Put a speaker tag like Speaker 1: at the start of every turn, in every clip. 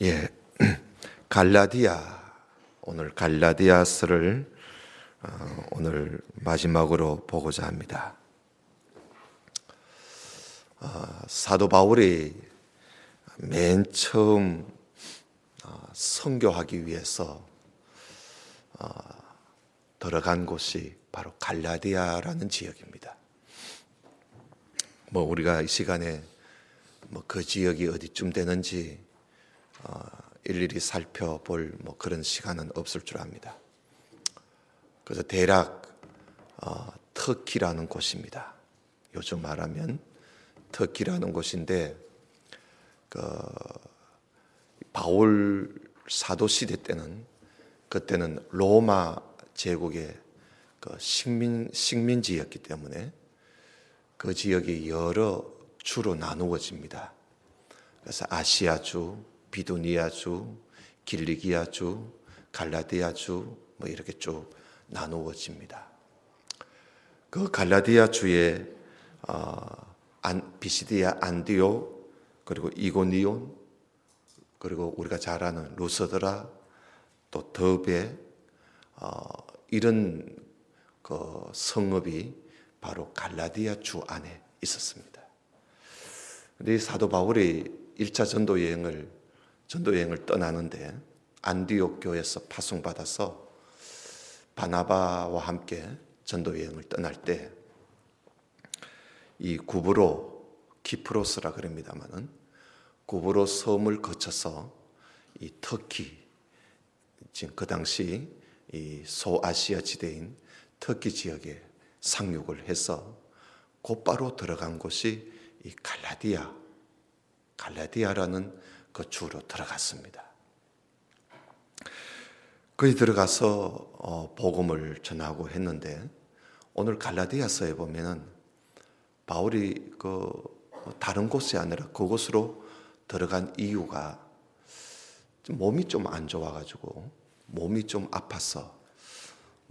Speaker 1: 예, 갈라디아, 오늘 갈라디아서를 오늘 마지막으로 보고자 합니다. 사도 바울이 맨 처음 선교하기 위해서 들어간 곳이 바로 갈라디아라는 지역입니다. 우리가 이 시간에 그 지역이 어디쯤 되는지 일일이 살펴볼 그런 시간은 없을 줄 압니다. 그래서 대략 터키라는 곳입니다. 요즘 말하면 터키라는 곳인데, 바울 사도 시대 때는 그때는 로마 제국의 식민지였기 때문에 그 지역이 여러 주로 나누어집니다. 그래서 아시아주, 비두니아주, 길리기아주, 갈라디아주 이렇게 쭉 나누어집니다. 그 갈라디아주에 비시디아 안디옥, 그리고 이고니온, 그리고 우리가 잘 아는 루스드라, 또 더베, 이런 그 성읍이 바로 갈라디아 주 안에 있었습니다. 근데 사도 바울이 1차 전도여행을 떠나는데 안디옥 교회에서 파송받아서 바나바와 함께 전도여행을 떠날 때 이 구브로, 키프로스라 그럽니다마는 구브로 섬을 거쳐서 이 터키, 지금 그 당시 이 소아시아 지대인 터키 지역에 상륙을 해서 곧바로 들어간 곳이 이 갈라디아라는 그 주로 들어갔습니다. 거기 들어가서 복음을 전하고 했는데, 오늘 갈라디아서에 보면은 바울이 다른 곳이 아니라 그곳으로 들어간 이유가 몸이 좀 안 좋아가지고, 몸이 좀 아파서,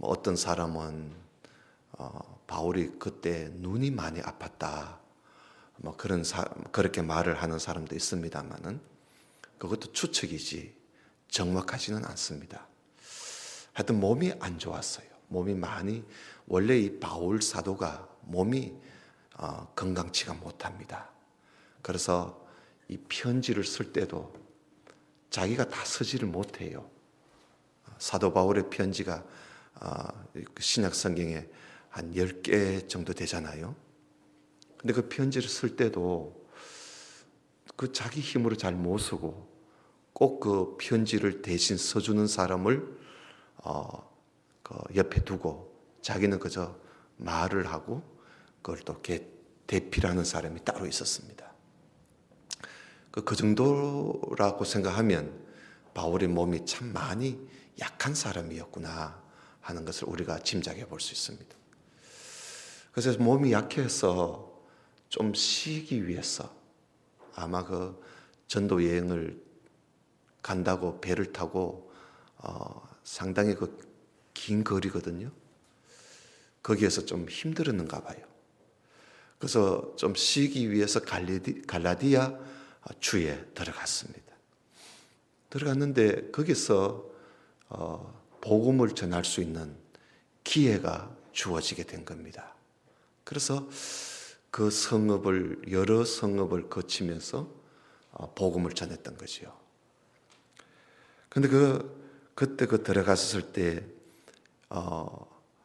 Speaker 1: 어떤 사람은 바울이 그때 눈이 많이 아팠다, 그렇게 말을 하는 사람도 있습니다만은 그것도 추측이지 정확하지는 않습니다. 하여튼 몸이 안 좋았어요. 원래 이 바울 사도가 몸이 건강치가 못합니다. 그래서 이 편지를 쓸 때도 자기가 다 쓰지를 못해요. 사도 바울의 편지가 신약 성경에 한 10개 정도 되잖아요. 근데 그 편지를 쓸 때도 그 자기 힘으로 잘 못 쓰고, 꼭 그 편지를 대신 써주는 사람을 옆에 두고 자기는 그저 말을 하고 그걸 또 대필하는 사람이 따로 있었습니다. 그 정도라고 생각하면 바울의 몸이 참 많이 약한 사람이었구나 하는 것을 우리가 짐작해 볼 수 있습니다. 그래서 몸이 약해서 좀 쉬기 위해서 아마 그 전도 여행을 간다고 배를 타고 상당히 긴 거리거든요. 거기에서 좀 힘들었는가 봐요. 그래서 좀 쉬기 위해서 갈라디아 주에 들어갔습니다. 들어갔는데 거기서 복음을 전할 수 있는 기회가 주어지게 된 겁니다. 그래서 여러 성읍을 거치면서 복음을 전했던 거죠. 그런데 그때 들어갔을 때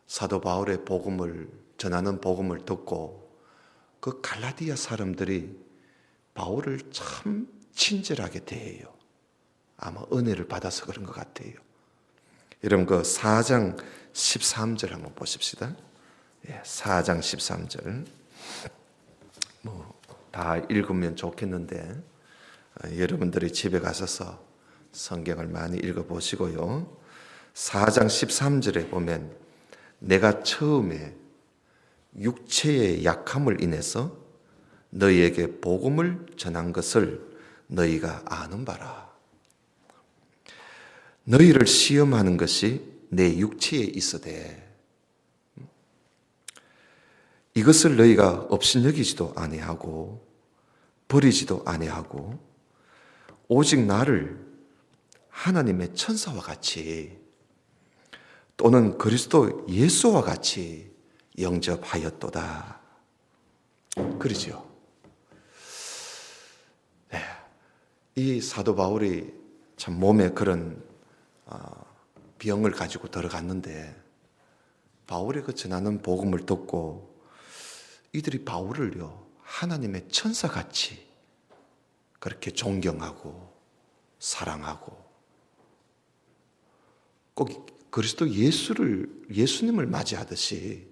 Speaker 1: 사도 바울의 전하는 복음을 듣고 그 갈라디아 사람들이 바울을 참 친절하게 대해요. 아마 은혜를 받아서 그런 것 같아요. 여러분 4장 13절 한번 보십시다. 4장 13절. 다 읽으면 좋겠는데 여러분들이 집에 가셔서 성경을 많이 읽어보시고요. 4장 13절에 보면 내가 처음에 육체의 약함을 인해서 너희에게 복음을 전한 것을 너희가 아는 바라. 너희를 시험하는 것이 내 육체에 있으되 이것을 너희가 업신여기지도 아니하고 버리지도 아니하고 오직 나를 하나님의 천사와 같이 또는 그리스도 예수와 같이 영접하였도다. 그러죠. 네. 이 사도 바울이 참 몸에 그런 병을 가지고 들어갔는데 바울의 그 전하는 복음을 듣고 이들이 바울을요 하나님의 천사같이 그렇게 존경하고 사랑하고 꼭 그리스도 예수님을 맞이하듯이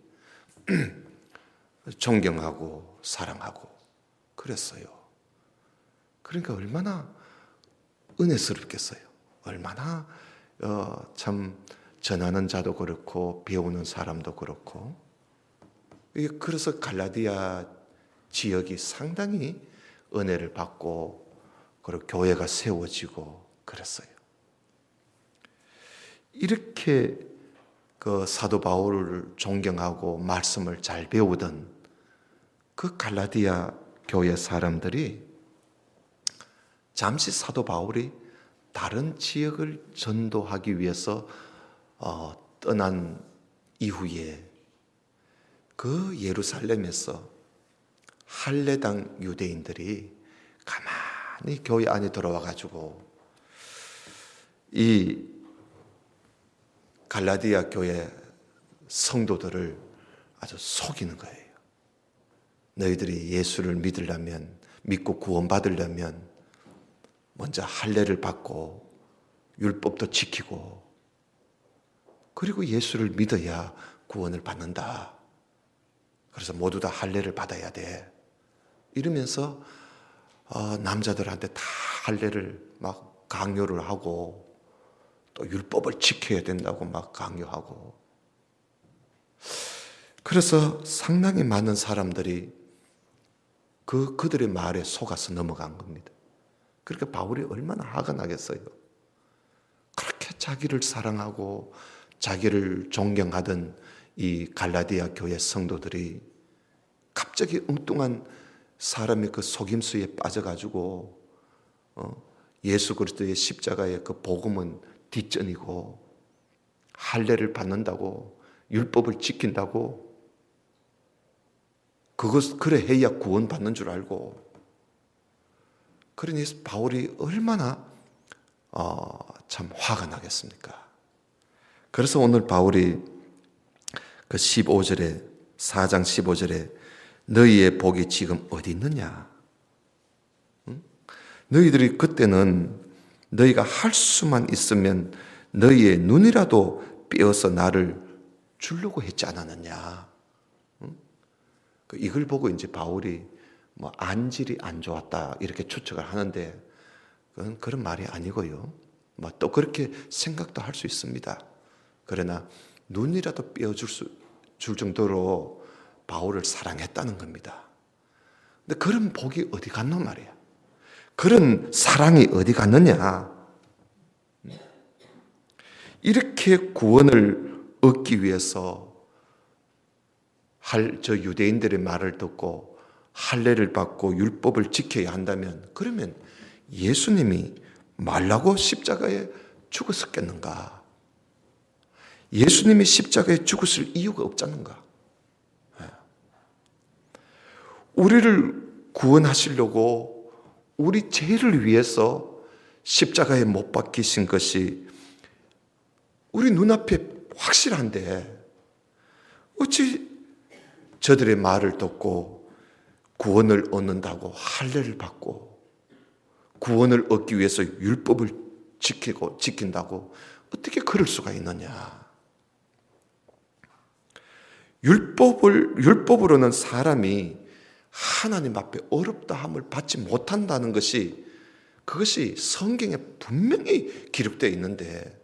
Speaker 1: 존경하고 사랑하고 그랬어요. 그러니까 얼마나 은혜스럽겠어요. 얼마나 참 전하는 자도 그렇고 배우는 사람도 그렇고. 그래서 갈라디아 지역이 상당히 은혜를 받고 그리고 교회가 세워지고 그랬어요. 이렇게 그 사도 바울을 존경하고 말씀을 잘 배우던 그 갈라디아 교회 사람들이 잠시 사도 바울이 다른 지역을 전도하기 위해서 떠난 이후에 그 예루살렘에서 할례당 유대인들이 가만히 교회 안에 들어와 가지고 이 갈라디아 교회 성도들을 아주 속이는 거예요. 너희들이 예수를 믿고 구원받으려면 먼저 할례를 받고 율법도 지키고 그리고 예수를 믿어야 구원을 받는다. 그래서 모두 다 할례를 받아야 돼. 이러면서 남자들한테 다 할례를 막 강요를 하고 또 율법을 지켜야 된다고 막 강요하고 그래서 상당히 많은 사람들이 그들의 말에 속아서 넘어간 겁니다. 그러니까 바울이 얼마나 화가 나겠어요. 그렇게 자기를 사랑하고 자기를 존경하던 이 갈라디아 교회 성도들이 갑자기 엉뚱한 사람의 그 속임수에 빠져가지고 예수 그리스도의 십자가의 그 복음은 뒷전이고 할례를 받는다고 율법을 지킨다고 그래 해야 구원받는 줄 알고 그러니 바울이 얼마나 참 화가 나겠습니까? 그래서 오늘 바울이 그 15절에 4장 15절에 너희의 복이 지금 어디 있느냐? 응? 너희들이 그때는 너희가 할 수만 있으면 너희의 눈이라도 떼어서 나를 주려고 했지 않았느냐? 응? 이걸 보고 이제 바울이 뭐 안질이 안 좋았다 이렇게 추측을 하는데 그건 그런 말이 아니고요. 뭐 또 그렇게 생각도 할 수 있습니다. 그러나 눈이라도 줄 정도로 바울을 사랑했다는 겁니다. 근데 그런 복이 어디 갔노 말이야. 그런 사랑이 어디 갔느냐. 이렇게 구원을 얻기 위해서 저 유대인들의 말을 듣고 할례를 받고 율법을 지켜야 한다면 그러면 예수님이 말라고 십자가에 죽었었겠는가? 예수님이 십자가에 죽었을 이유가 없잖는가? 우리를 구원하시려고 우리 죄를 위해서 십자가에 못 박히신 것이 우리 눈앞에 확실한데 어찌 저들의 말을 듣고 구원을 얻는다고 할례를 받고 구원을 얻기 위해서 율법을 지킨다고 어떻게 그럴 수가 있느냐? 율법으로는 사람이 하나님 앞에 어렵다 함을 받지 못한다는 것이 그것이 성경에 분명히 기록되어 있는데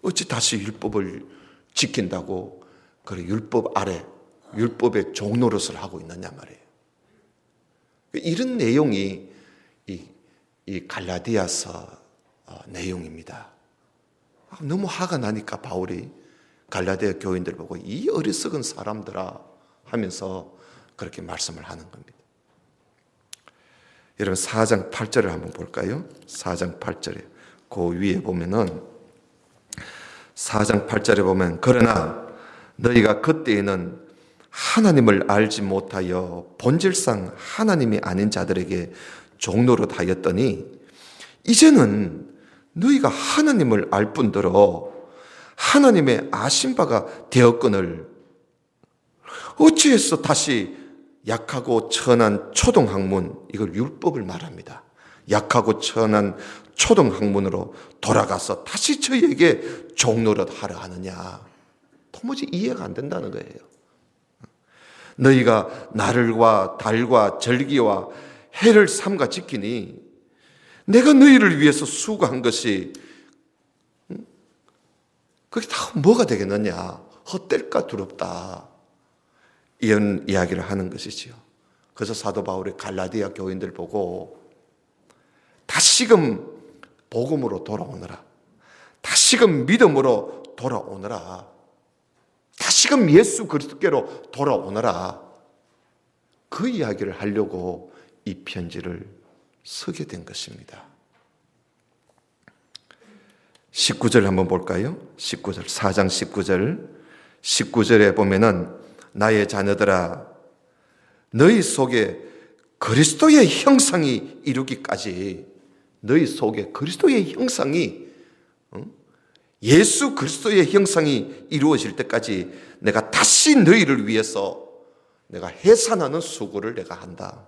Speaker 1: 어찌 다시 율법을 지킨다고 그래 율법 아래 율법의 종노릇을 하고 있느냐 말이에요. 이런 내용이 이 갈라디아서 내용입니다. 너무 화가 나니까 바울이 갈라디아 교인들 보고 이 어리석은 사람들아 하면서 그렇게 말씀을 하는 겁니다. 여러분 4장 8절을 한번 볼까요? 4장 8절에 그 위에 보면은 4장 8절에 보면 그러나 너희가 그때에는 하나님을 알지 못하여 본질상 하나님이 아닌 자들에게 종노릇 하였더니 이제는 너희가 하나님을 알 뿐더러 하나님의 아신 바가 되었거늘 어찌해서 다시 약하고 천한 초등학문, 이걸 율법을 말합니다. 약하고 천한 초등학문으로 돌아가서 다시 저희에게 종노릇 하려 하느냐. 도무지 이해가 안 된다는 거예요. 너희가 날과 달과 절기와 해를 삼가 지키니 내가 너희를 위해서 수고한 것이 그게 다 뭐가 되겠느냐. 헛될까 두렵다. 이런 이야기를 하는 것이지요. 그래서 사도 바울이 갈라디아 교인들 보고 다시금 복음으로 돌아오너라. 다시금 믿음으로 돌아오너라. 다시금 예수 그리스도께로 돌아오너라. 그 이야기를 하려고 이 편지를 쓰게 된 것입니다. 19절 한번 볼까요? 19절, 4장 19절. 19절에 보면은 나의 자녀들아 너희 속에 그리스도의 형상이 이루기까지, 너희 속에 그리스도의 형상이, 예수 그리스도의 형상이 이루어질 때까지 내가 다시 너희를 위해서 내가 해산하는 수고를 내가 한다.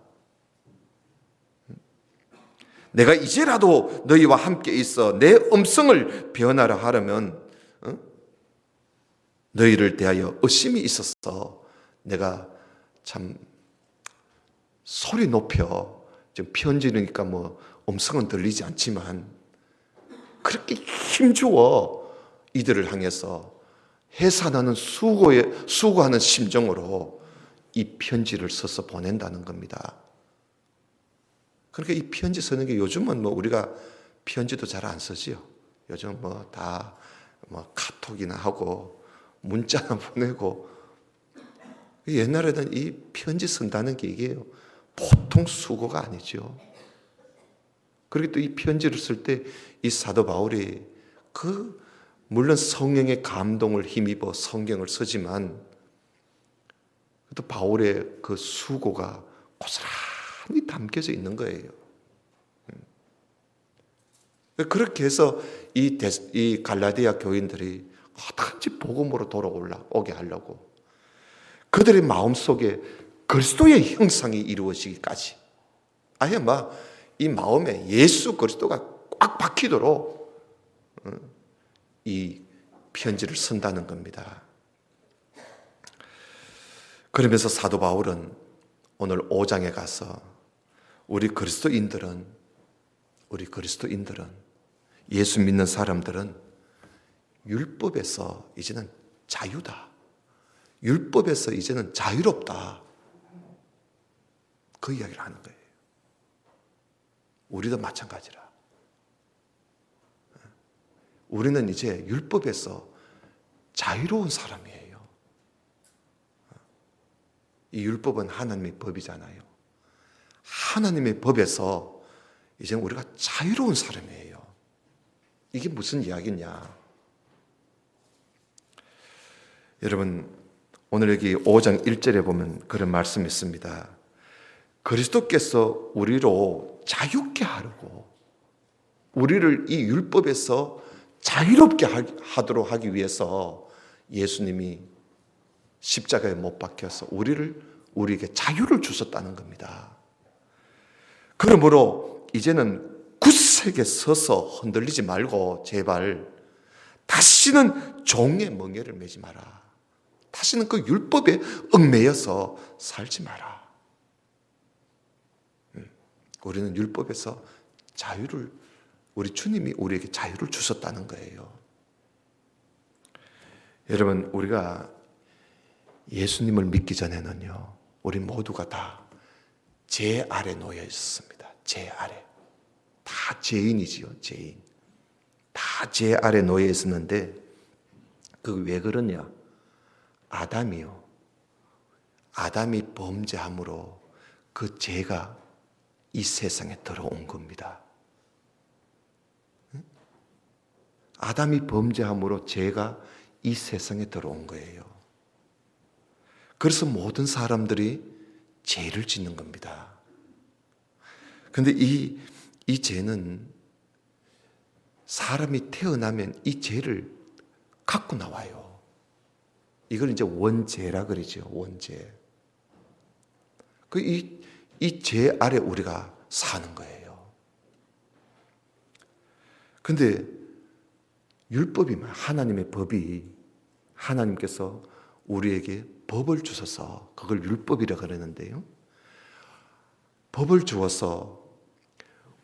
Speaker 1: 내가 이제라도 너희와 함께 있어 내 음성을 변화라 하려면 너희를 대하여 의심이 있었어. 내가 참 소리 높여 지금 편지니까 뭐 음성은 들리지 않지만 그렇게 힘주어 이들을 향해서 해산하는 수고하는 심정으로 이 편지를 써서 보낸다는 겁니다. 그러니까 이 편지 쓰는 게 요즘은 뭐 우리가 편지도 잘 안 쓰지요. 요즘 뭐 다 뭐 카톡이나 하고 문자나 보내고. 옛날에는 이 편지 쓴다는 게 이게 보통 수고가 아니죠. 그리고 또 이 편지를 쓸 때 이 사도 바울이 물론 성령의 감동을 힘입어 성경을 쓰지만 또 바울의 그 수고가 고스란히 담겨져 있는 거예요. 그렇게 해서 이 갈라디아 교인들이 어떻게 복음으로 돌아오게 하려고 그들의 마음속에 그리스도의 형상이 이루어지기까지 아예 이 마음에 예수 그리스도가 꽉 박히도록 이 편지를 쓴다는 겁니다. 그러면서 사도 바울은 오늘 5장에 가서 우리 그리스도인들은 예수 믿는 사람들은 율법에서 이제는 자유다. 율법에서 이제는 자유롭다. 그 이야기를 하는 거예요. 우리도 마찬가지라. 우리는 이제 율법에서 자유로운 사람이에요. 이 율법은 하나님의 법이잖아요. 하나님의 법에서 이제 우리가 자유로운 사람이에요. 이게 무슨 이야기냐? 여러분, 오늘 여기 5장 1절에 보면 그런 말씀이 있습니다. 그리스도께서 우리로 자유케 하려고, 우리를 이 율법에서 자유롭게 하도록 하기 위해서 예수님이 십자가에 못 박혀서 우리에게 자유를 주셨다는 겁니다. 그러므로 이제는 굳세게 서서 흔들리지 말고 제발 다시는 종의 멍에를 매지 마라. 다시는 그 율법에 얽매여서 살지 마라. 우리는 율법에서 우리 주님이 우리에게 자유를 주셨다는 거예요. 여러분, 우리가 예수님을 믿기 전에는요, 우리 모두가 다 죄 아래 놓여 있었습니다. 죄 아래. 다 죄인이지요, 죄인. 다 죄 아래 놓여 있었는데, 그게 왜 그러냐? 아담이 범죄함으로 그 죄가 이 세상에 들어온 겁니다. 아담이 범죄함으로 죄가 이 세상에 들어온 거예요. 그래서 모든 사람들이 죄를 짓는 겁니다. 그런데 이 죄는 사람이 태어나면 이 죄를 갖고 나와요. 이걸 이제 원죄라 그러죠. 원죄. 이 죄 아래 우리가 사는 거예요. 근데 율법이, 하나님의 법이, 하나님께서 우리에게 법을 주셔서 그걸 율법이라 그러는데요. 법을 주어서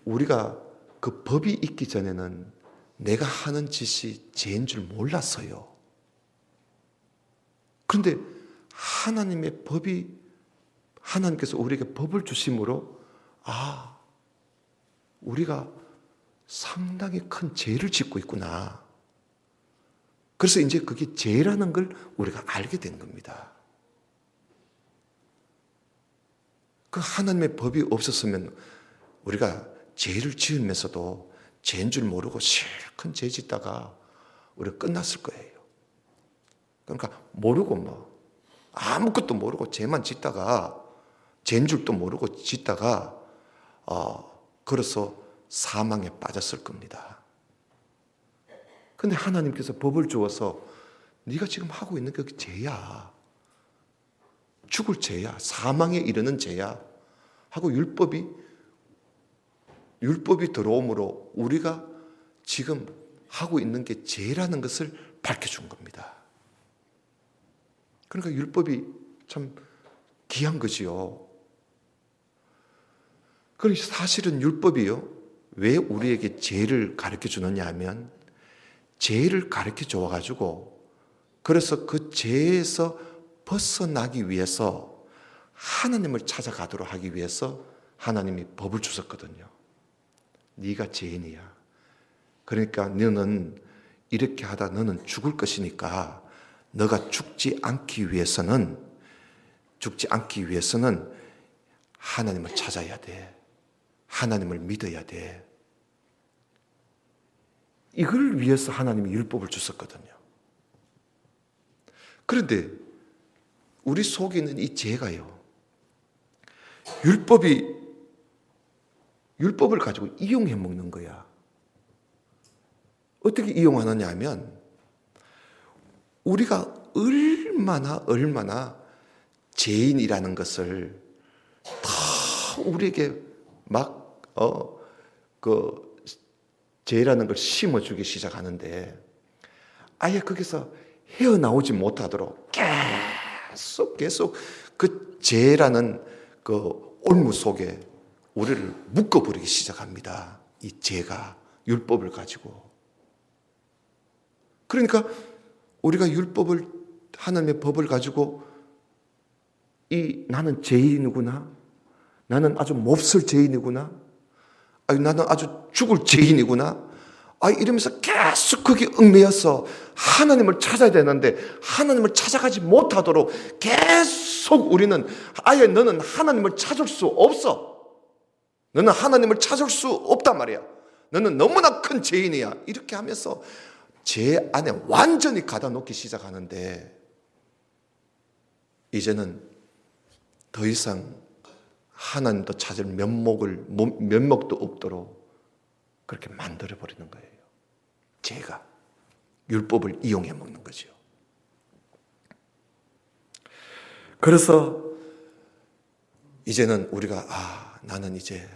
Speaker 1: 우리가 그 법이 있기 전에는 내가 하는 짓이 죄인 줄 몰랐어요. 그런데 하나님의 법이, 하나님께서 우리에게 법을 주심으로 우리가 상당히 큰 죄를 짓고 있구나. 그래서 이제 그게 죄라는 걸 우리가 알게 된 겁니다. 그 하나님의 법이 없었으면 우리가 죄를 지으면서도 죄인 줄 모르고 실컷 죄 짓다가 우리가 끝났을 거예요. 그러니까 모르고 아무것도 모르고 죄만 짓다가 죄인 줄도 모르고 짓다가 그래서 사망에 빠졌을 겁니다. 근데 하나님께서 법을 주어서 네가 지금 하고 있는 게 죄야. 죽을 죄야. 사망에 이르는 죄야. 하고 율법이 들어옴으로 우리가 지금 하고 있는 게 죄라는 것을 밝혀준 겁니다. 그러니까 율법이 참 귀한 거지요. 그리고 사실은 율법이요, 왜 우리에게 죄를 가르쳐 주느냐 하면, 죄를 가르쳐 줘가지고 그래서 그 죄에서 벗어나기 위해서 하나님을 찾아가도록 하기 위해서 하나님이 법을 주셨거든요. 네가 죄인이야. 그러니까 너는 이렇게 하다 너는 죽을 것이니까 너가 죽지 않기 위해서는 하나님을 찾아야 돼. 하나님을 믿어야 돼. 이걸 위해서 하나님이 율법을 주셨거든요. 그런데 우리 속에 있는 이 죄가요, 율법을 가지고 이용해 먹는 거야. 어떻게 이용하느냐 하면, 우리가 얼마나 죄인이라는 것을 다 우리에게 죄라는 걸 심어주기 시작하는데, 아예 거기서 헤어나오지 못하도록 계속 그 죄라는 그 올무 속에 우리를 묶어버리기 시작합니다. 이 죄가 율법을 가지고. 그러니까 우리가 하나님의 법을 가지고 나는 죄인이구나, 나는 아주 몹쓸 죄인이구나, 나는 아주 죽을 죄인이구나, 이러면서 계속 거기 얽매여서 하나님을 찾아야 되는데 하나님을 찾아가지 못하도록 계속 우리는, 아예 너는 하나님을 찾을 수 없어. 너는 하나님을 찾을 수 없단 말이야. 너는 너무나 큰 죄인이야. 이렇게 하면서 죄 안에 완전히 가다 놓기 시작하는데, 이제는 더 이상 하나님도 찾을 면목도 없도록 그렇게 만들어버리는 거예요. 죄가 율법을 이용해 먹는 거죠. 그래서 이제는 우리가 나는 이제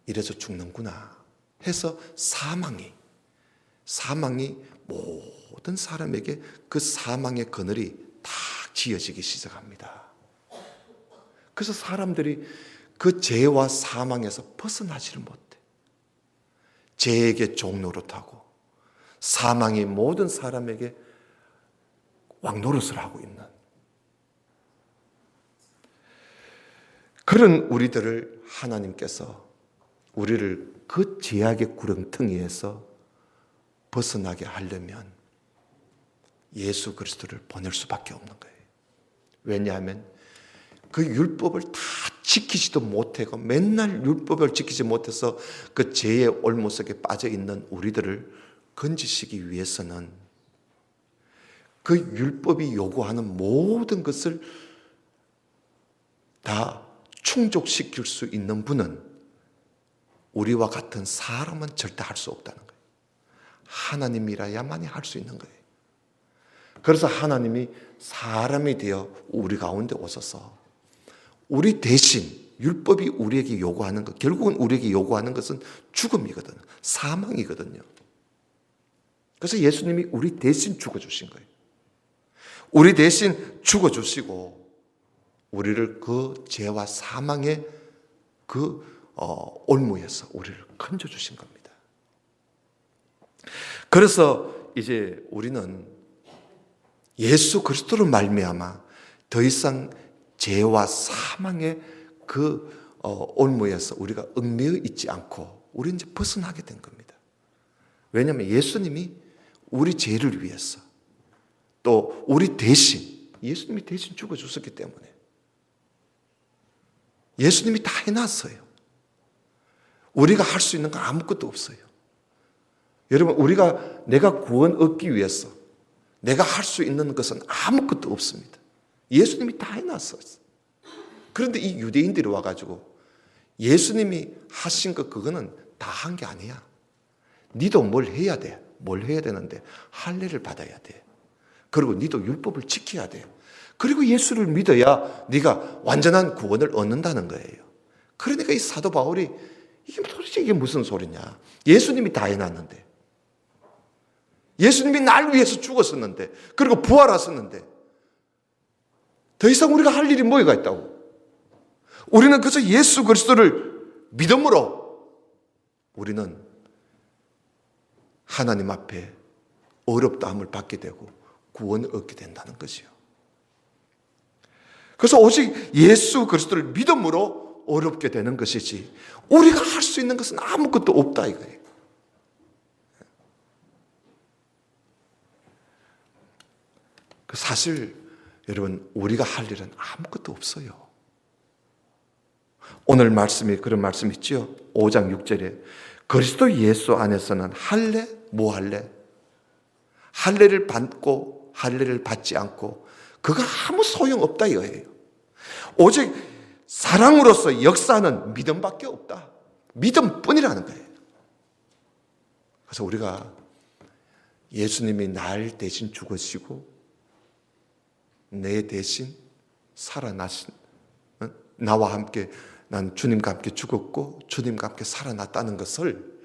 Speaker 1: 이래서 죽는구나 해서 사망이 모든 사람에게 그 사망의 그늘이 다 지어지기 시작합니다. 그래서 사람들이 그 죄와 사망에서 벗어나지를 못해. 죄에게 종노릇하고 사망이 모든 사람에게 왕노릇을 하고 있는 그런 우리들을 하나님께서 우리를 그 죄악의 구렁텅이에서 벗어나게 하려면 예수 그리스도를 보낼 수밖에 없는 거예요. 왜냐하면 그 율법을 다 지키지도 못하고 맨날 율법을 지키지 못해서 그 죄의 올무 속에 빠져 있는 우리들을 건지시기 위해서는 그 율법이 요구하는 모든 것을 다 충족시킬 수 있는 분은 우리와 같은 사람은 절대 할 수 없다는 거예요. 하나님이라야만이 할 수 있는 거예요. 그래서 하나님이 사람이 되어 우리 가운데 오셔서 우리 대신 율법이 우리에게 요구하는 것, 결국은 우리에게 요구하는 것은 죽음이거든요. 사망이거든요. 그래서 예수님이 우리 대신 죽어주신 거예요. 우리 대신 죽어주시고 우리를 그 죄와 사망의 그 올무에서 우리를 건져주신 겁니다. 그래서 이제 우리는 예수 그리스도로 말미암아 더 이상 죄와 사망의 그 올무에서 우리가 얽매여 있지 않고 우리 이제 벗어나게 된 겁니다. 왜냐하면 예수님이 우리 죄를 위해서 또 우리 대신 예수님이 대신 죽어주셨기 때문에 예수님이 다 해놨어요. 우리가 할 수 있는 건 아무것도 없어요. 여러분, 내가 구원 얻기 위해서 내가 할 수 있는 것은 아무것도 없습니다. 예수님이 다 해놨어요. 그런데 이 유대인들이 와가지고 예수님이 하신 것 그거는 다 한 게 아니야. 니도 뭘 해야 돼. 뭘 해야 되는데 할례를 받아야 돼. 그리고 니도 율법을 지켜야 돼. 그리고 예수를 믿어야 네가 완전한 구원을 얻는다는 거예요. 그러니까 이 사도 바울이 도대체 이게 무슨 소리냐. 예수님이 다 해놨는데, 예수님이 날 위해서 죽었었는데, 그리고 부활하셨는데 더 이상 우리가 할 일이 뭐가 있다고. 우리는 그저 예수 그리스도를 믿음으로 우리는 하나님 앞에 어렵다함을 받게 되고 구원을 얻게 된다는 것이요. 그래서 오직 예수 그리스도를 믿음으로 어렵게 되는 것이지 우리가 할 수 있는 것은 아무것도 없다 이거예요. 사실 여러분, 우리가 할 일은 아무것도 없어요. 오늘 말씀이 그런 말씀 있죠. 5장 6절에 그리스도 예수 안에서는 할례, 뭐 할례? 할례를 받고 할례를 받지 않고 그거 아무 소용없다 이거예요. 오직 사랑으로서 역사하는 믿음밖에 없다. 믿음뿐이라는 거예요. 그래서 우리가 예수님이 날 대신 죽으시고 내 대신 살아나신, 나와 함께 난 주님과 함께 죽었고 주님과 함께 살아났다는 것을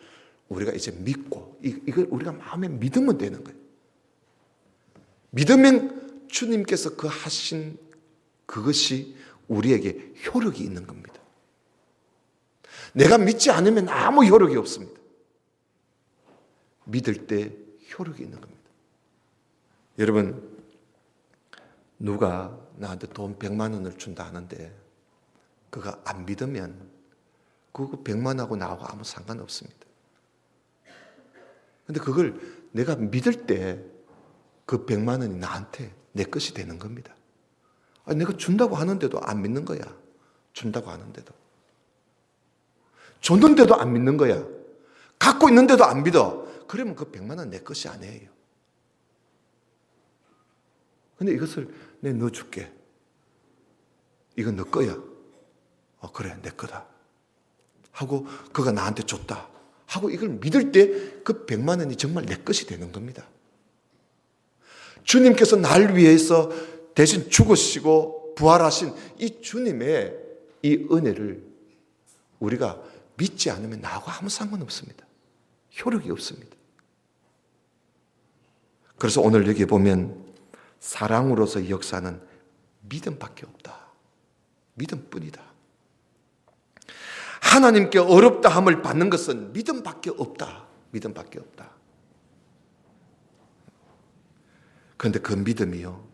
Speaker 1: 우리가 이제 믿고 이걸 우리가 마음에 믿으면 되는 거예요. 믿으면 주님께서 그 하신 그것이 우리에게 효력이 있는 겁니다. 내가 믿지 않으면 아무 효력이 없습니다. 믿을 때 효력이 있는 겁니다. 여러분, 누가 나한테 돈 100만 원을 준다 하는데 그거 안 믿으면 그거 100만 원하고 나하고 아무 상관없습니다. 근데 그걸 내가 믿을 때 그 100만 원이 나한테 내 것이 되는 겁니다. 내가 준다고 하는데도 안 믿는 거야. 준다고 하는데도. 줬는데도 안 믿는 거야. 갖고 있는데도 안 믿어. 그러면 그 100만 원 내 것이 아니에요. 근데 이것을 내가 넣어줄게. 이건 너 거야. 그래, 내 거다. 하고 그가 나한테 줬다. 하고 이걸 믿을 때 그 100만 원이 정말 내 것이 되는 겁니다. 주님께서 날 위해서 대신 죽으시고 부활하신 이 주님의 이 은혜를 우리가 믿지 않으면 나하고 아무 상관없습니다. 효력이 없습니다. 그래서 오늘 여기 보면 사랑으로서 역사는 믿음밖에 없다. 믿음뿐이다. 하나님께 어렵다함을 받는 것은 믿음밖에 없다. 믿음밖에 없다. 그런데 그 믿음이요,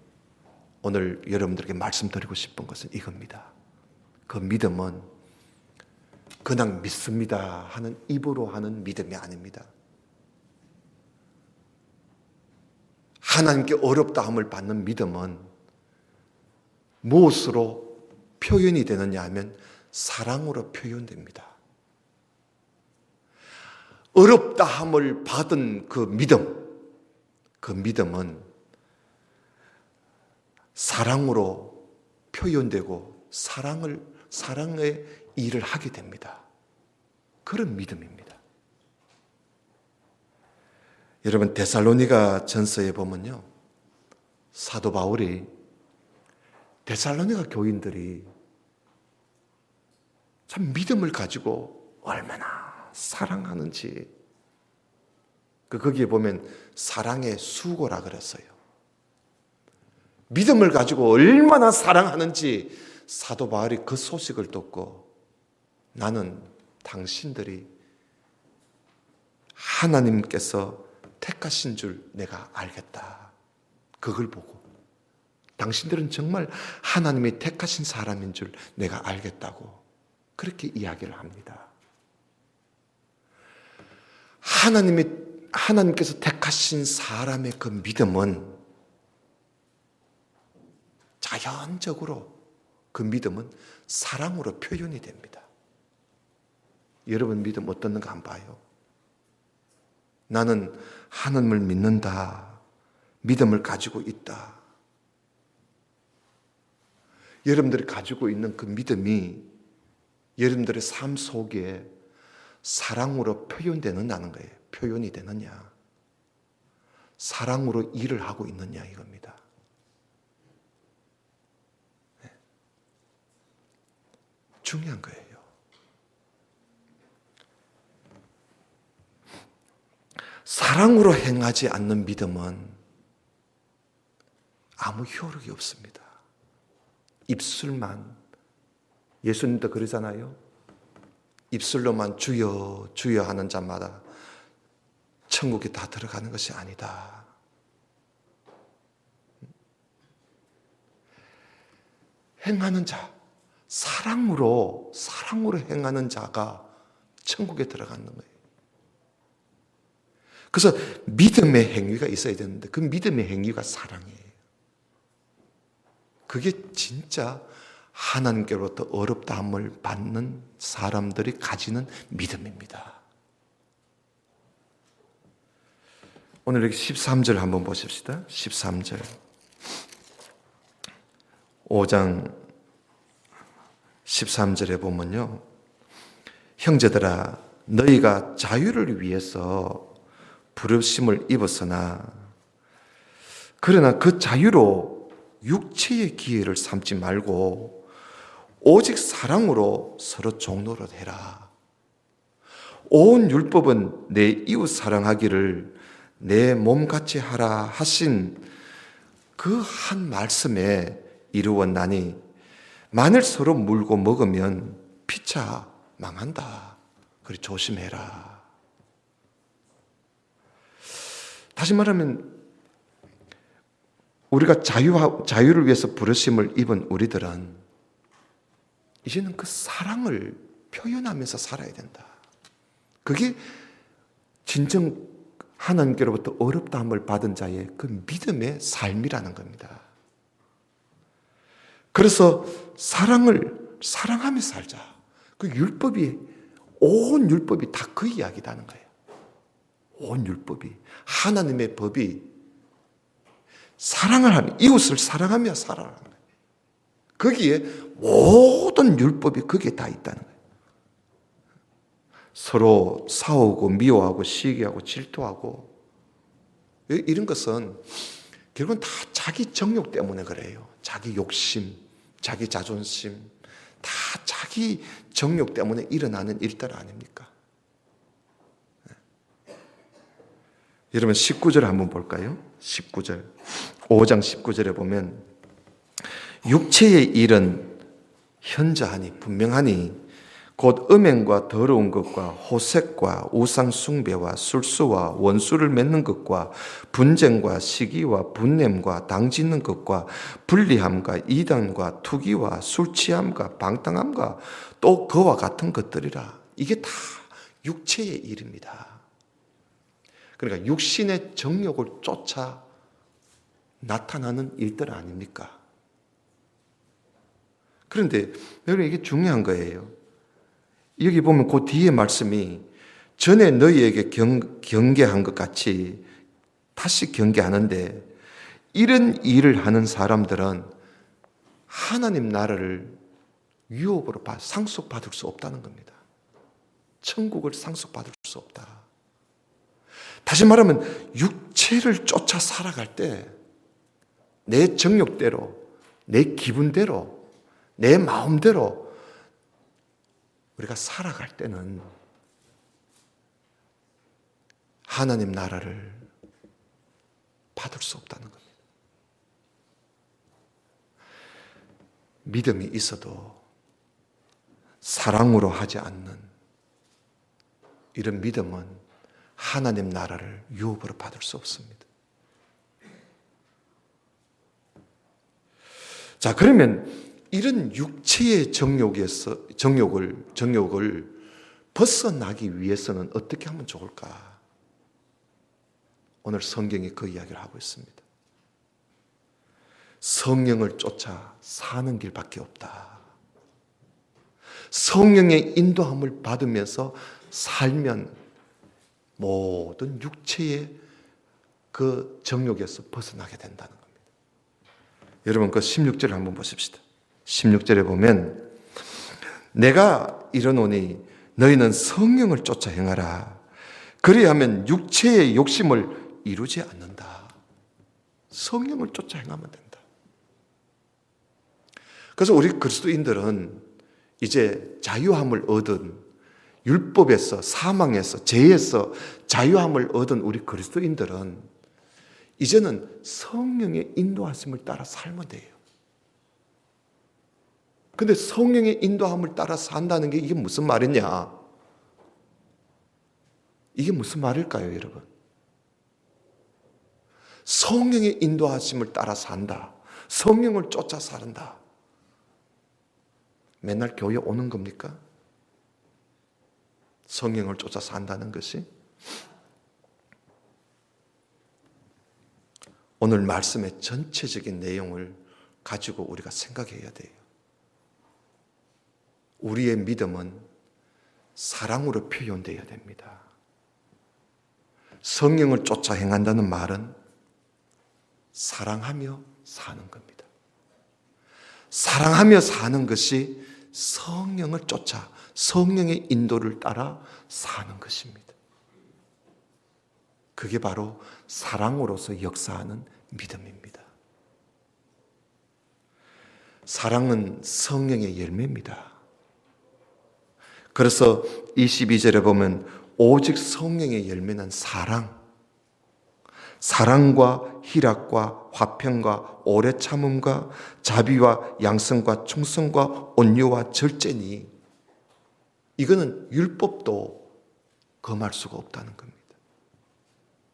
Speaker 1: 오늘 여러분들에게 말씀드리고 싶은 것은 이겁니다. 그 믿음은 그냥 믿습니다 하는 입으로 하는 믿음이 아닙니다. 하나님께 어렵다함을 받는 믿음은 무엇으로 표현이 되느냐 하면 사랑으로 표현됩니다. 어렵다함을 받은 그 믿음은 사랑으로 표현되고 사랑의 일을 하게 됩니다. 그런 믿음입니다. 여러분, 데살로니가 전서에 보면요, 사도 바울이 데살로니가 교인들이 참 믿음을 가지고 얼마나 사랑하는지, 거기에 보면 사랑의 수고라 그랬어요. 믿음을 가지고 얼마나 사랑하는지 사도 바울이 그 소식을 듣고, 나는 당신들이 하나님께서 택하신 줄 내가 알겠다. 그걸 보고 당신들은 정말 하나님이 택하신 사람인 줄 내가 알겠다고 그렇게 이야기를 합니다. 하나님께서 택하신 사람의 그 믿음은 자연적으로, 그 믿음은 사랑으로 표현이 됩니다. 여러분 믿음 어떻는가 한번 봐요. 나는 하나님을 믿는다, 믿음을 가지고 있다. 여러분들이 가지고 있는 그 믿음이 여러분들의 삶 속에 사랑으로 표현되느냐는 거예요. 표현이 되느냐, 사랑으로 일을 하고 있느냐, 이겁니다. 네. 중요한 거예요. 사랑으로 행하지 않는 믿음은 아무 효력이 없습니다. 입술만, 예수님도 그러잖아요. 입술로만 주여 주여 하는 자마다 천국에 다 들어가는 것이 아니다. 행하는 자, 사랑으로 행하는 자가 천국에 들어가는 거예요. 그래서 믿음의 행위가 있어야 되는데 그 믿음의 행위가 사랑이에요. 그게 진짜 하나님께로부터 어렵다함을 받는 사람들이 가지는 믿음입니다. 오늘 여기 13절 한번 보십시다. 13절. 5장 13절에 보면요, 형제들아 너희가 자유를 위해서 부르심을 입었으나 그러나 그 자유로 육체의 기회를 삼지 말고 오직 사랑으로 서로 종노릇 해라. 온 율법은 내 이웃 사랑하기를 내 몸같이 하라 하신 그 한 말씀에 이루었나니 만일 서로 물고 먹으면 피차 망한다. 그래 조심해라. 다시 말하면 우리가 자유를 위해서 부르심을 입은 우리들은 이제는 그 사랑을 표현하면서 살아야 된다. 그게 진정 하나님께로부터 어렵다함을 받은 자의 그 믿음의 삶이라는 겁니다. 그래서 사랑하며 살자. 그 온 율법이 다 그 이야기라는 거예요. 온 율법이, 하나님의 법이 사랑을 하며, 이웃을 사랑하며 살아라는 거예요. 거기에 모든 율법이 거기에 다 있다는 거예요. 서로 싸우고 미워하고 시기하고 질투하고 이런 것은 결국은 다 자기 정욕 때문에 그래요. 자기 욕심, 자기 자존심, 다 자기 정욕 때문에 일어나는 일들 아닙니까? 여러분 19절 한번 볼까요? 19절. 5장 19절에 보면 육체의 일은 현저하니 분명하니 곧 음행과 더러운 것과 호색과 우상 숭배와 술수와 원수를 맺는 것과 분쟁과 시기와 분냄과 당짓는 것과 불리함과 이단과 투기와 술 취함과 방탕함과 또 그와 같은 것들이라. 이게 다 육체의 일입니다. 그러니까 육신의 정욕을 쫓아 나타나는 일들 아닙니까? 그런데 여러분 이게 중요한 거예요. 여기 보면 그 뒤에 말씀이 전에 너희에게 경계한 것 같이 다시 경계하는데, 이런 일을 하는 사람들은 하나님 나라를 유업으로 상속받을 수 없다는 겁니다. 천국을 상속받을 수 없다. 다시 말하면 육체를 쫓아 살아갈 때 내 정욕대로, 내 기분대로, 내 마음대로 우리가 살아갈 때는 하나님 나라를 받을 수 없다는 겁니다. 믿음이 있어도 사랑으로 하지 않는 이런 믿음은 하나님 나라를 유업으로 받을 수 없습니다. 자, 그러면 이런 육체의 정욕을 벗어나기 위해서는 어떻게 하면 좋을까? 오늘 성경이 그 이야기를 하고 있습니다. 성령을 쫓아 사는 길밖에 없다. 성령의 인도함을 받으면서 살면 모든 육체의 그 정욕에서 벗어나게 된다는 겁니다. 여러분, 그 16절을 한번 보십시다. 16절에 보면 내가 이르노니 너희는 성령을 쫓아 행하라. 그리하면 육체의 욕심을 이루지 않는다. 성령을 쫓아 행하면 된다. 그래서 우리 그리스도인들은 이제 자유함을 얻은, 율법에서, 사망에서, 죄에서 자유함을 얻은 우리 그리스도인들은 이제는 성령의 인도하심을 따라 살면 돼요. 근데 성령의 인도함을 따라 산다는 게 이게 무슨 말이냐? 이게 무슨 말일까요, 여러분? 성령의 인도하심을 따라 산다. 성령을 쫓아 산다. 맨날 교회 오는 겁니까? 성령을 쫓아 산다는 것이? 오늘 말씀의 전체적인 내용을 가지고 우리가 생각해야 돼요. 우리의 믿음은 사랑으로 표현되어야 됩니다. 성령을 쫓아 행한다는 말은 사랑하며 사는 겁니다. 사랑하며 사는 것이 성령을 쫓아 성령의 인도를 따라 사는 것입니다. 그게 바로 사랑으로서 역사하는 믿음입니다. 사랑은 성령의 열매입니다. 그래서 22절에 보면 오직 성령의 열매는 사랑과 희락과 화평과 오래 참음과 자비와 양성과 충성과 온유와 절제니, 이거는 율법도 금할 수가 없다는 겁니다.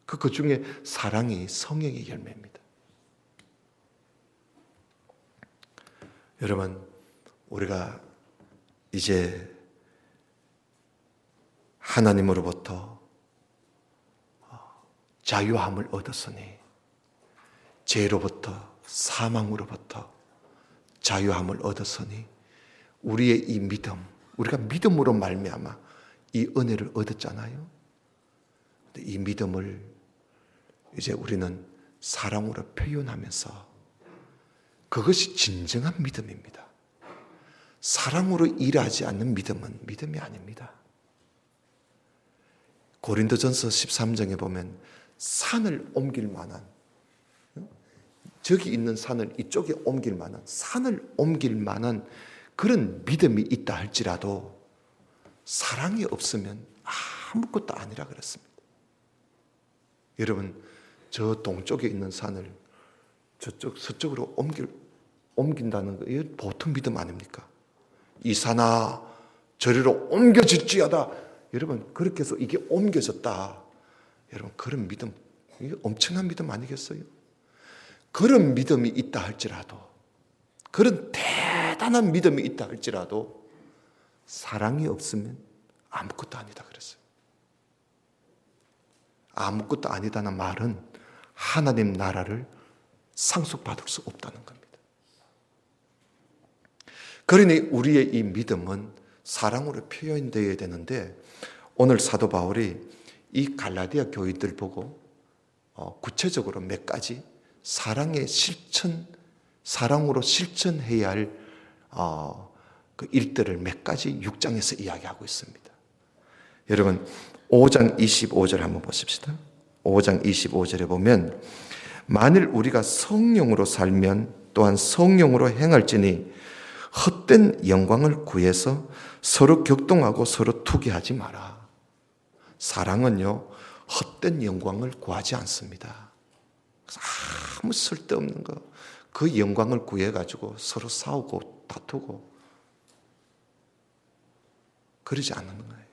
Speaker 1: 그 중에 사랑이 성령의 열매입니다. 여러분, 우리가 이제 하나님으로부터 자유함을 얻었으니, 죄로부터, 사망으로부터 자유함을 얻었으니, 우리의 이 믿음, 우리가 믿음으로 말미암아 이 은혜를 얻었잖아요. 이 믿음을 이제 우리는 사랑으로 표현하면서, 그것이 진정한 믿음입니다. 사랑으로 일하지 않는 믿음은 믿음이 아닙니다. 고린도전서 13장에 보면 산을 옮길 만한, 저기 있는 산을 이쪽에 옮길 만한, 산을 옮길 만한 그런 믿음이 있다 할지라도 사랑이 없으면 아무것도 아니라 그랬습니다. 여러분, 저 동쪽에 있는 산을 저쪽 서쪽으로 옮긴다는 거, 이거 보통 믿음 아닙니까? 이 산아 저리로 옮겨질지어다. 여러분, 그렇게 해서 이게 옮겨졌다. 여러분, 그런 믿음, 이게 엄청난 믿음 아니겠어요? 그런 믿음이 있다 할지라도, 그런 대단한 믿음이 있다 할지라도 사랑이 없으면 아무것도 아니다 그랬어요. 아무것도 아니다는 말은 하나님 나라를 상속받을 수 없다는 겁니다. 그러니 우리의 이 믿음은 사랑으로 표현되어야 되는데, 오늘 사도 바울이 이 갈라디아 교인들 보고 구체적으로 몇 가지 사랑의 실천, 사랑으로 실천해야 할 그 일들을 몇 가지 6장에서 이야기하고 있습니다. 여러분 5장 25절 한번 보십시다. 5장 25절에 보면 만일 우리가 성령으로 살면 또한 성령으로 행할지니 헛된 영광을 구해서 서로 격동하고 서로 투기하지 마라. 사랑은요 헛된 영광을 구하지 않습니다. 아무 쓸데없는 거 그 영광을 구해가지고 서로 싸우고 다투고 그러지 않는 거예요.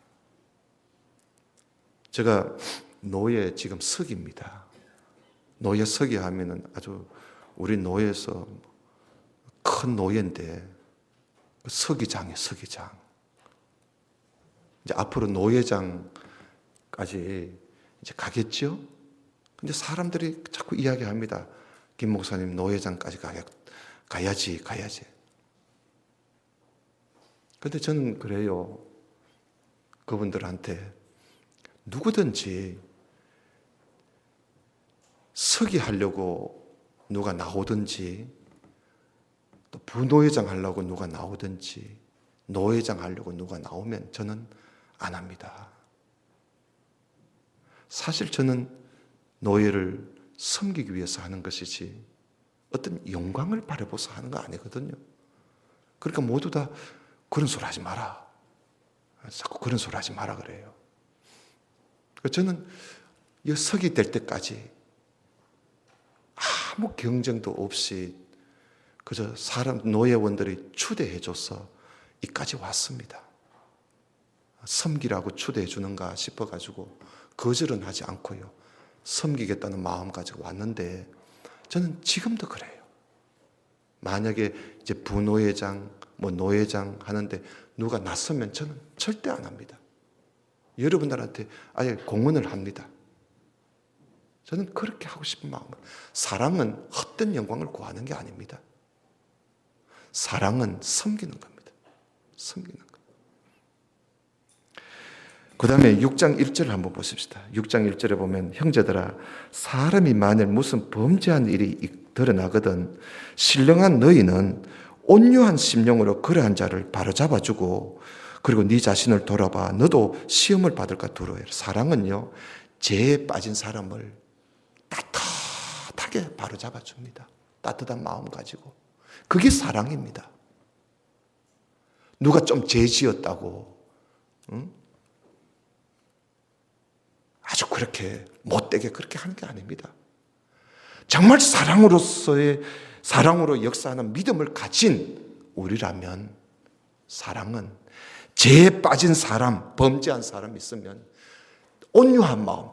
Speaker 1: 제가 노예 지금 서기입니다. 노예 서기 하면은 아주 우리 노예에서 큰 노예인데 서기장이에요, 서기장. 이제 앞으로 노예장까지 이제 가겠죠? 근데 사람들이 자꾸 이야기합니다. 김 목사님 노예장까지 가야지. 근데 저는 그래요. 그분들한테 누구든지 서기 하려고 누가 나오든지 또 부노예장 하려고 누가 나오든지 노예장 하려고 누가 나오면 저는 안 합니다. 사실 저는 노예를 섬기기 위해서 하는 것이지 어떤 영광을 바라보서 하는 거 아니거든요. 그러니까 모두 다 그런 소리 하지 마라. 자꾸 그런 소리 하지 마라 그래요. 저는 이 서기 될 때까지 아무 경쟁도 없이 그저 노예원들이 추대해줘서 이까지 왔습니다. 섬기라고 추대해 주는가 싶어가지고 거절은 하지 않고요. 섬기겠다는 마음 가지고 왔는데 저는 지금도 그래요. 만약에 이제 부노예장, 노예장 하는데 누가 나서면 저는 절대 안 합니다. 여러분들한테 아예 공언을 합니다. 저는 그렇게 하고 싶은 마음으로. 사랑은 헛된 영광을 구하는 게 아닙니다. 사랑은 섬기는 겁니다. 섬기는 것. 그 다음에 6장 1절을 한번 보십시다. 6장 1절에 보면 형제들아 사람이 만일 무슨 범죄한 일이 드러나거든 신령한 너희는 온유한 심령으로 그러한 자를 바로잡아주고 그리고 네 자신을 돌아봐 너도 시험을 받을까 두려워해라. 사랑은요 죄에 빠진 사람을 따뜻하게 바로잡아줍니다. 따뜻한 마음 가지고. 그게 사랑입니다. 누가 좀 죄 지었다고 아주 그렇게 못되게 그렇게 하는 게 아닙니다. 정말 사랑으로 역사하는 믿음을 가진 우리라면 사랑은 죄에 빠진 사람, 범죄한 사람 있으면 온유한 마음,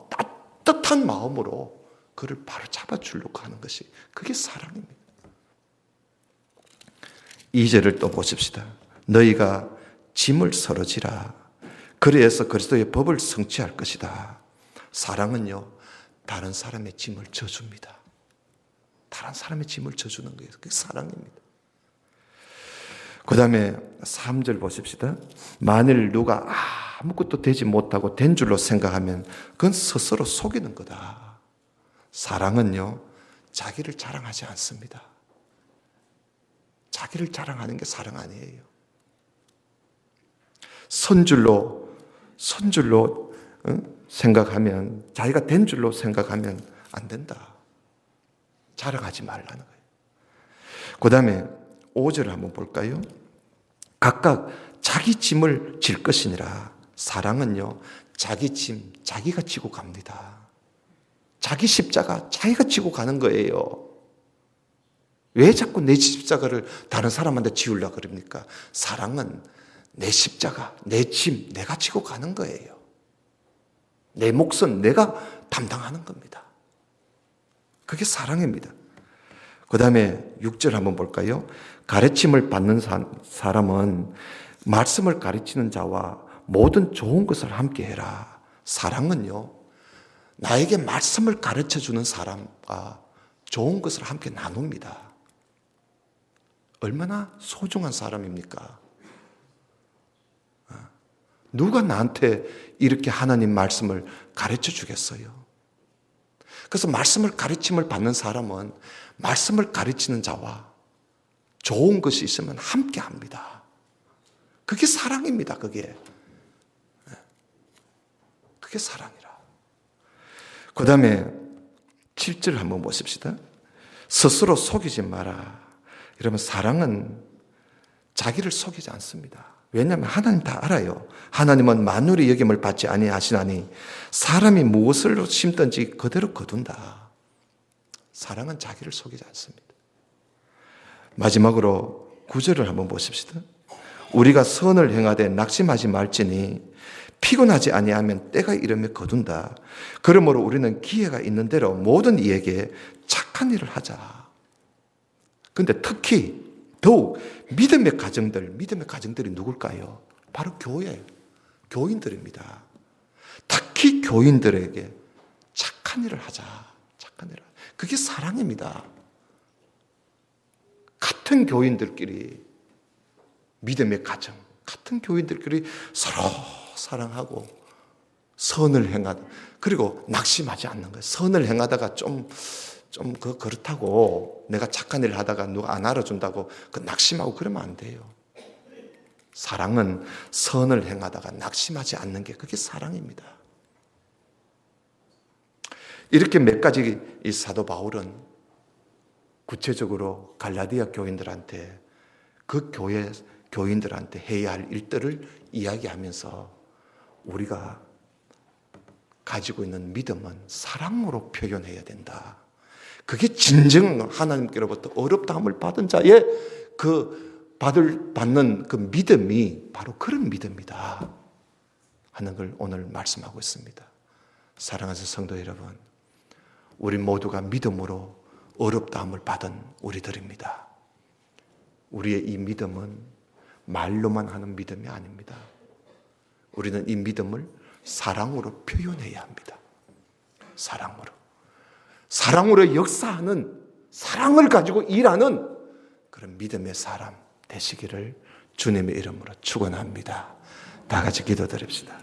Speaker 1: 따뜻한 마음으로 그를 바로 잡아주려고 하는 것이 그게 사랑입니다. 2절을 또 보십시다. 너희가 짐을 서로 지라. 그래서 그리스도의 법을 성취할 것이다. 사랑은요, 다른 사람의 짐을 져줍니다. 다른 사람의 짐을 져주는 거예요. 그게 사랑입니다. 그 다음에 3절 보십시다. 만일 누가 아무것도 되지 못하고 된 줄로 생각하면 그건 스스로 속이는 거다. 사랑은요, 자기를 자랑하지 않습니다. 자기를 자랑하는 게 사랑 아니에요. 선줄로 생각하면, 자기가 된 줄로 생각하면 안 된다. 자랑하지 말라는 거예요. 그 다음에 5절을 한번 볼까요? 각각 자기 짐을 질 것이니라. 사랑은요, 자기 짐, 자기가 지고 갑니다. 자기 십자가, 자기가 지고 가는 거예요. 왜 자꾸 내 십자가를 다른 사람한테 지우려고 그럽니까? 사랑은 내 십자가, 내 짐, 내가 지고 가는 거예요. 내 몫은 내가 담당하는 겁니다. 그게 사랑입니다. 그 다음에 6절 한번 볼까요? 가르침을 받는 사람은 말씀을 가르치는 자와 모든 좋은 것을 함께 해라. 사랑은요, 나에게 말씀을 가르쳐주는 사람과 좋은 것을 함께 나눕니다. 얼마나 소중한 사람입니까? 누가 나한테 이렇게 하나님 말씀을 가르쳐 주겠어요? 그래서 말씀을 가르침을 받는 사람은 말씀을 가르치는 자와 좋은 것이 있으면 함께 합니다. 그게 사랑입니다. 그게 사랑이라. 그 다음에 7절 한번 보십시다. 스스로 속이지 마라. 이러면 사랑은 자기를 속이지 않습니다. 왜냐하면 하나님 다 알아요. 하나님은 만물의 여김을 받지 아니하시나니 사람이 무엇을 심든지 그대로 거둔다. 사랑은 자기를 속이지 않습니다. 마지막으로 9절을 한번 보십시다. 우리가 선을 행하되 낙심하지 말지니 피곤하지 아니하면 때가 이르면 거둔다. 그러므로 우리는 기회가 있는 대로 모든 이에게 착한 일을 하자. 그런데 특히 더욱 믿음의 가정들이 누굴까요? 바로 교인들입니다. 특히 교인들에게 착한 일을 하자. 착한 일을. 그게 사랑입니다. 같은 교인들끼리 믿음의 가정, 같은 교인들끼리 서로 사랑하고 선을 행하다. 그리고 낙심하지 않는 거예요. 선을 행하다가 좀 그렇다고 내가 착한 일을 하다가 누가 안 알아준다고 낙심하고 그러면 안 돼요. 사랑은 선을 행하다가 낙심하지 않는 게 그게 사랑입니다. 이렇게 몇 가지 이 사도 바울은 구체적으로 갈라디아 교인들한테 그 교회 교인들한테 해야 할 일들을 이야기하면서 우리가 가지고 있는 믿음은 사랑으로 표현해야 된다. 그게 진정 하나님께로부터 어렵다함을 받은 자의 받는 그 믿음이 바로 그런 믿음이다 하는 걸 오늘 말씀하고 있습니다. 사랑하는 성도 여러분, 우리 모두가 믿음으로 어렵다함을 받은 우리들입니다. 우리의 이 믿음은 말로만 하는 믿음이 아닙니다. 우리는 이 믿음을 사랑으로 표현해야 합니다. 사랑으로 역사하는, 사랑을 가지고 일하는 그런 믿음의 사람 되시기를 주님의 이름으로 축원합니다. 다 같이 기도드립시다.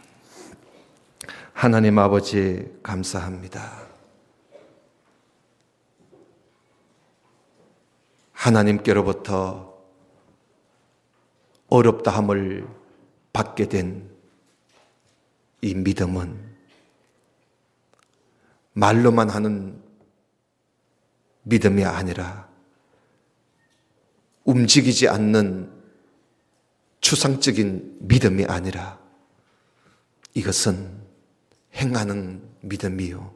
Speaker 1: 하나님 아버지 감사합니다. 하나님께로부터 어렵다함을 받게 된 이 믿음은 말로만 하는 믿음이 아니라 움직이지 않는 추상적인 믿음이 아니라 이것은 행하는 믿음이요,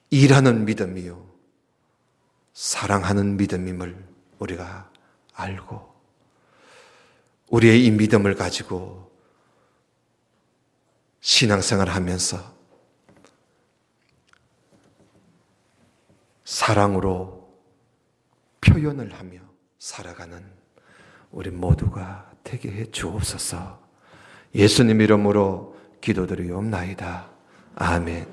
Speaker 1: 일하는 믿음이요, 사랑하는 믿음임을 우리가 알고 우리의 이 믿음을 가지고 신앙생활을 하면서 사랑으로 표현을 하며 살아가는 우리 모두가 되게 해 주옵소서. 예수님 이름으로 기도드리옵나이다. 아멘.